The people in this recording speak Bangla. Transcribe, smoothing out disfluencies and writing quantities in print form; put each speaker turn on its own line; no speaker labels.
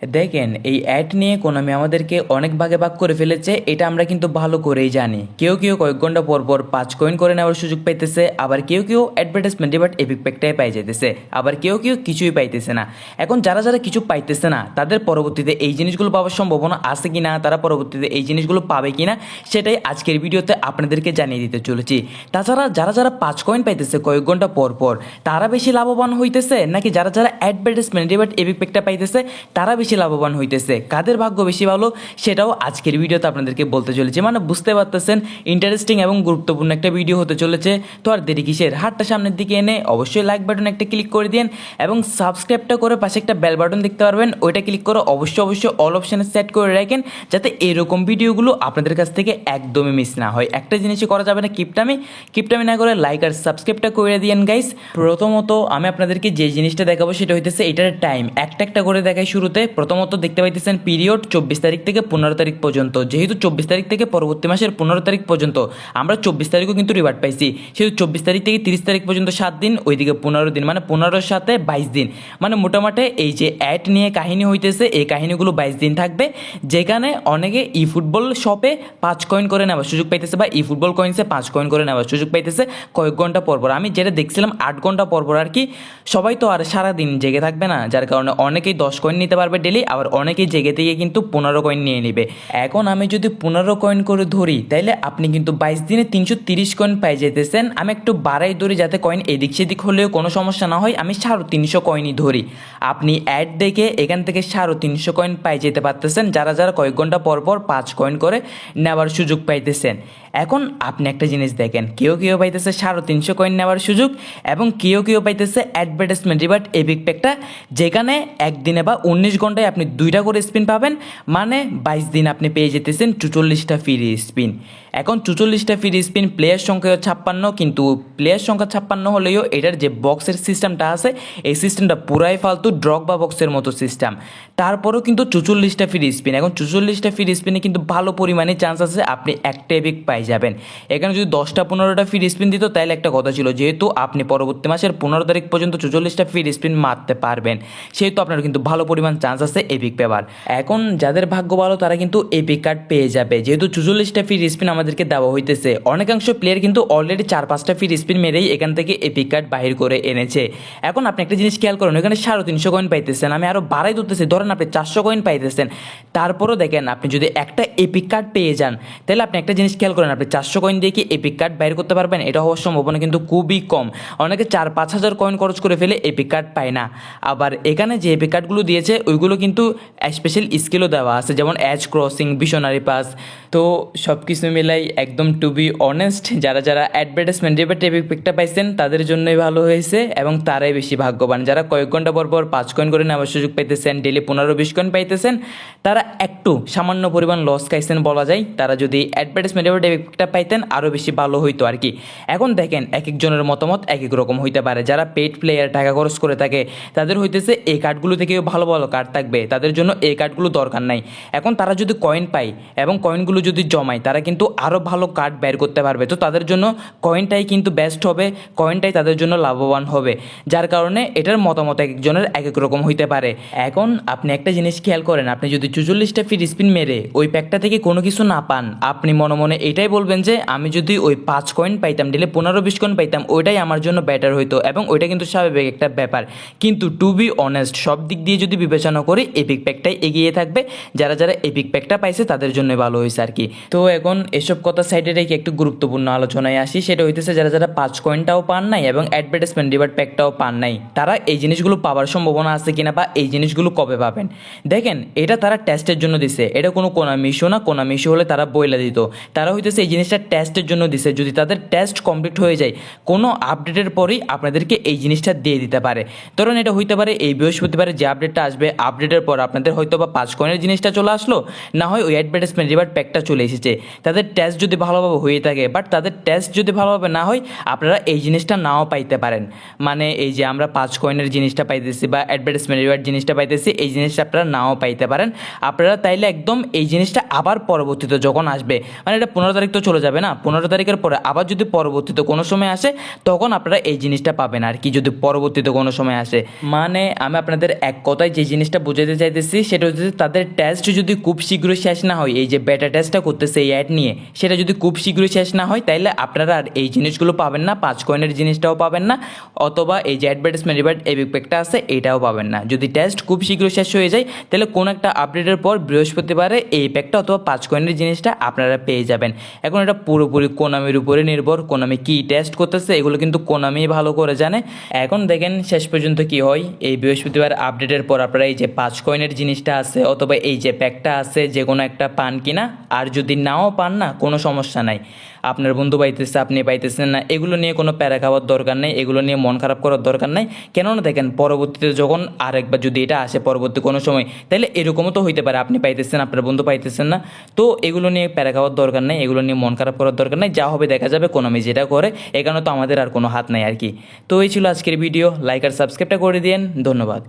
দেখেন এই অ্যাড নিয়ে কোনামি আমাদেরকে অনেক ভাগে ভাগ করে ফেলেছে, এটা আমরা কিন্তু ভালো করেই জানি। কেউ কেউ কয়েক ঘন্টা পর পর 5 কয়েন করে নেওয়ার সুযোগ পাইতেছে, আবার কেউ কেউ অ্যাডভার্টাইজমেন্টে বাট এপিক প্যাকটাই পাই যেতেছে, আবার কেউ কেউ কিছুই পাইতেছে না। এখন যারা যারা কিছু পাইতেছে না তাদের পরবর্তীতে এই জিনিসগুলো পাওয়ার সম্ভাবনা আছে কি না, তারা পরবর্তীতে এই জিনিসগুলো পাবে কি না, সেটাই আজকের ভিডিওতে আপনাদেরকে জানিয়ে দিতে চলেছি। তাছাড়া যারা যারা 5 কয়েন পাইতেছে কয়েক ঘন্টা পর পর তারা বেশি লাভবান হইতেছে, নাকি যারা যারা অ্যাডভার্টাইজমেন্টে বাট এপিক প্যাকটা পাইতেছে তারা বেশি লাভবান হইতেছে, কাদের ভাগ্য বেশি ভালো সেটাও আজকের ভিডিওতে আপনাদেরকে বলতে চলেছি। মানে বুঝতে পারতেছেন ইন্টারেস্টিং এবং গুরুত্বপূর্ণ একটা ভিডিও হতে চলেছে। তো আর দেরি কিসের, হাতটা সামনের দিকে এনে অবশ্যই লাইক বাটন একটা ক্লিক করে দিন এবং সাবস্ক্রাইবটা করে পাশে একটা বেল বাটন দেখতে পারবেন, ওইটা ক্লিক করে অবশ্যই অবশ্যই অল অপশানে সেট করে রাখেন, যাতে এরকম ভিডিওগুলো আপনাদের কাছ থেকে একদমই মিস না হয়। একটা জিনিসই করা যাবে না, কিপটামি না করে লাইক আর সাবস্ক্রাইবটা করে দিয়েন গাইস। প্রথমত আমি আপনাদেরকে যে জিনিসটা দেখাবো সেটা হইতেছে এটার টাইম একটা একটা করে দেখাই। শুরুতে প্রথমত দেখতে পাইতেছেন পিরিয়ড 24 তারিখ থেকে 15 তারিখ পর্যন্ত। যেহেতু 24 তারিখ থেকে পরবর্তী মাসের 15 তারিখ পর্যন্ত, আমরা 24 তারিখও কিন্তু রিওয়ার্ড পাইছি, সেহেতু 24 তারিখ থেকে 30 তারিখ পর্যন্ত 7 দিন, ওইদিকে 15 দিন, মানে 15-র সাথে 22 দিন। মানে মোটামুটি এই যে অ্যাড নিয়ে কাহিনী হইতেছে এই কাহিনীগুলো 22 দিন থাকবে, যেখানে অনেকে ই ফুটবল শপে 5 কয়েন করে নেওয়ার সুযোগ পাইতেছে বা ই ফুটবল কয়েন্সে 5 কয়েন করে নেওয়ার সুযোগ পাইতেছে কয়েক ঘন্টা পর পর। আমি যেটা দেখছিলাম 8 ঘন্টা পর পর আর কি। সবাই তো আর সারাদিন জেগে থাকবে না, যার কারণে অনেকেই 10 কয়েন নিতে পারবে ডেলি, আবার অনেকেই জেগে থেকে কিন্তু 15 কয়েন নিয়ে নেবে। এখন আমি যদি 15 কয়েন করে ধরি তাহলে আপনি কিন্তু 22 দিনে 330 কয়েন পাই যেতেছেন। আমি একটু বাড়াই ধরি যাতে কয়েন এদিক সেদিক হলেও কোনো সমস্যা না হয়, আমি 350 কয়েনই ধরি। আপনি অ্যাড দেখে এখান থেকে 350 কয়েন পাই যেতে পারতেছেন, যারা যারা কয়েক ঘন্টা পর পর 5 কয়েন করে নেওয়ার সুযোগ পাইতেছেন। এখন আপনি একটা জিনিস দেখেন, কেউ কেউ পাইতেছে 350 কয়েন নেওয়ার সুযোগ এবং কেউ কেউ পাইতেছে অ্যাডভার্টাইজমেন্ট রিবার্ট এপিক প্যাকটা, যেখানে একদিনে বা 19 ঘন্টায় আপনি 2টা করে স্পিন পাবেন, মানে 22 দিন আপনি পেয়ে যেতেছেন 44টা ফ্রি স্পিন। এখন 44টা ফ্রি স্পিন, প্লেয়ার সংখ্যা 56, কিন্তু প্লেয়ার সংখ্যা 56 হলেও এটার যে বক্সের সিস্টেমটা আছে এই সিস্টেমটা পুরাই ফালতু, ড্রগ বা বক্সের মতো সিস্টেম। তারপরেও কিন্তু 44টা ফ্রি স্পিন, এখন 44টা ফ্রি স্পিনে কিন্তু ভালো পরিমাণে চান্স আছে আপনি একটা এপিক পাই যাবেন। এখানে যদি 10টা-15টা ফ্রি স্পিন দিত তাহলে একটা কথা ছিল, যেহেতু আপনি পরবর্তী মাসের 15 তারিখ পর্যন্ত 44টা ফ্রি স্পিন মারতে পারবেন, সেহেতু আপনার কিন্তু ভালো পরিমাণ চান্স আছে এপিক পেবার। এখন যাদের ভাগ্য ভালো তারা কিন্তু এপিক কার্ড পেয়ে যাবে, যেহেতু 44টা ফ্রি স্পিন আমাদেরকে দেওয়া হইতেছে। অনেকাংশ প্লেয়ার কিন্তু অলরেডি 4-5টা ফ্রি স্পিন মেরেই এখান থেকে এপিক কার্ড বাহির করে এনেছে। এখন আপনি একটা জিনিস খেয়াল করুন, এখানে 350 কয়েন পাইতেছেন, আমি আরও বাড়াই ধরতেছি, ধরেন আপনি 400 কয়েন পাইতেছেন। তারপরও দেখেন আপনি যদি একটা এপিক কার্ড পেয়ে যান তাহলে আপনি একটা জিনিস খেয়াল করেন, আপনি 400 কয়েন দিয়ে কি এপিক কার্ড বাইর করতে পারবেন? এটা হওয়ার সম্ভাবনা কিন্তু খুবই কম। অনেকে 4-5 হাজার কয়েন খরচ করে ফেলে এপিক কার্ড পায় না। আবার এখানে যে এপিক কার্ডগুলো দিয়েছে ওইগুলো কিন্তু স্পেশাল স্কিলও দেওয়া আছে, যেমন এজ ক্রসিং, ভিশনারি পাস। তো সব কিছু মিলাই একদম টু বি অনেস্ট, যারা যারা অ্যাডভার্টাইজমেন্ট রিবার্ট এপিক প্যাকটা পাইছেন তাদের জন্যই ভালো হয়েছে এবং তারাই বেশি ভাগ্যবান। যারা কয়েক ঘন্টা পর পর 5 কয়েন করে নেওয়ার সুযোগ পাইতেছেন, ডেলি 15-20 কয়েন পাইতেছেন, তারা একটু সামান্য পরিমাণ লস খাইছেন বলা যায়। তারা যদি অ্যাডভার্টাইজমেন্ট রিবার্ট এপিকটা পাইতেন আরও বেশি ভালো হইতো আর কি। এখন দেখেন এক একজনের মতামত এক এক রকম হইতে পারে। যারা পেড প্লেয়ার টাকা খরচ করে থাকে তাদের হইতেছে এই কার্ডগুলো থেকেও ভালো ভালো কার্ড থাকবে, তাদের জন্য এই কার্ডগুলো দরকার নাই। এখন তারা যদি কয়েন পায় এবং কয়েনগুলো যদি জমায় তারা কিন্তু আরও ভালো কার্ড বের করতে পারবে। তো তাদের জন্য কয়েনটাই কিন্তু বেস্ট হবে, কয়েনটাই তাদের জন্য লাভবান হবে, যার কারণে এটার মতামত এক একজনের এক এক রকম হইতে পারে। এখন আপনি একটা জিনিস খেয়াল করেন, আপনি যদি 44টা ফ্রি স্পিন মেরে ওই প্যাকটা থেকে কোনো কিছু না পান, আপনি মনে মনে এটাই বলবেন যে আমি যদি ওই 5 কয়েন পাইতাম, ডেলে 15-20 কয়েন পাইতাম, ওইটাই আমার জন্য বেটার হইতো, এবং ওইটা কিন্তু স্বাভাবিক একটা ব্যাপার। কিন্তু টু বি অনেস্ট সব দিক দিয়ে যদি বিবেচনা করি এপিক প্যাকটাই এগিয়ে থাকবে, যারা যারা এপিক প্যাকটা পাইছে তাদের জন্যই ভালো হয়েছে আর কি। তো এখন এসব কথা সাইডে রেখে একটু গুরুত্বপূর্ণ আলোচনায় আসি, সেটা হইতেছে যারা যারা 5 কয়েনটাও পান নাই এবং অ্যাডভার্টাইজমেন্ট রিবার্ট প্যাকটাও পান নাই, তারা এই জিনিসগুলো পাওয়ার সম্ভাবনা আছে কিনা বা এই জিনিসগুলো কবে পাবেন। দেখেন এটা তারা টেস্টের জন্য দিছে, এটা কোনো কোনামি ইস্যু না। কোনামি ইস্যু হলে তারা বইলা দিত, তারা হইতেছে এই জিনিসটা টেস্টের জন্য দিছে। যদি তাদের টেস্ট কমপ্লিট হয়ে যায় কোনো আপডেটের পরেই আপনাদেরকে এই জিনিসটা দিয়ে দিতে পারে। ধরুন এটা হইতে পারে এই বৃহস্পতিবারে যে আপডেটটা আসবে, আপডেটের পর আপনাদের হয়তো বা 5 কয়েনের জিনিসটা চলে আসলো, না হয় ওই অ্যাডভার্টাইজমেন্ট রিবার্ট প্যাকটা চলে এসেছে। তাদের টেস্ট যদি ভালোভাবে হয়ে থাকে, বাট তাদের টেস্ট যদি ভালোভাবে না হয় আপনারা এই জিনিসটা নাও পাইতে পারেন। মানে এই যে আমরা 5 কয়েনের জিনিসটা পাইতেছি বা অ্যাডভার্টাইজমেন্ট রিবার্ট জিনিসটা পাইতেছি, এই জিনিসটা আপনারা নাও পাইতে পারেন। আপনারা তাইলে একদম এই জিনিসটা আবার পরবর্তীতে যখন আসবে, মানে এটা 15 তারিখ তো চলে যাবে না, 15 তারিখের পরে আবার যদি পরবর্তীতে কোনো সময় আসে তখন আপনারা এই জিনিসটা পাবেন আর কি, যদি পরবর্তীতে কোনো সময় আসে। মানে আমি আপনাদের এক কথায় যে জিনিসটা বোঝাতে চাইতেছি সেটা হচ্ছে তাদের টেস্ট যদি খুব শীঘ্রই শেষ না হয়, এই যে বেটা টেস্টটা করতেছে এই অ্যাড নিয়ে, সেটা যদি খুব শীঘ্রই শেষ না হয় তাইলে আপনারা আর এই জিনিসগুলো পাবেন না, 5 কয়েনের জিনিসটাও পাবেন না, অথবা এই যে অ্যাডভার্টাইজমেন্ট রিবার্ট এপিক প্যাকটা আছে এটাও পাবেন না। যদি টেস্ট খুব শীঘ্রই শেষ হয়ে যায় তাহলে কোনো একটা আপডেটের পর বৃহস্পতিবারে এই প্যাকটা অথবা 5 কয়েনের জিনিসটা আপনারা পেয়ে যাবেন। এখন এটা পুরোপুরি কোনামির উপরে নির্ভর, কোনামি কী টেস্ট করতেছে এগুলো কিন্তু কোনামি ভালো করে জানে। এখন দেখেন শেষ পর্যন্ত কি হয়। এই বৃহস্পতিবার আপডেটের পর আপনারা এই যে 5 কয়েনের জিনিসটা আছে অথবা এই যে প্যাকটা আছে যে কোনো একটা পান কিনা, আর যদি নাও পান না কোনো সমস্যা নাই, আপনার বন্ধু পাইতেছে আপনি পাইতেছেন না, এগুলো নিয়ে কোনো প্যারা খাওয়ার দরকার নেই, এগুলো নিয়ে মন খারাপ করার দরকার নাই। কেননা দেখেন পরবর্তীতে যখন আরেকবার যদি এটা আসে পরবর্তী কোনো সময়, তাহলে এরকমও তো হইতে পারে আপনি পাইতেছেন আপনার বন্ধু পাইতেছেন না। তো এগুলো নিয়ে প্যারা খাওয়ার দরকার নেই, এগুলো নিয়ে মন খারাপ করার দরকার নেই, যা হবে দেখা যাবে, কোনামি যেটা করে এখানে তো আমাদের আর কোনো হাত নাই আর কি। তো এই ছিল আজকের ভিডিও, লাইক আর সাবস্ক্রাইবটা করে দিন, ধন্যবাদ।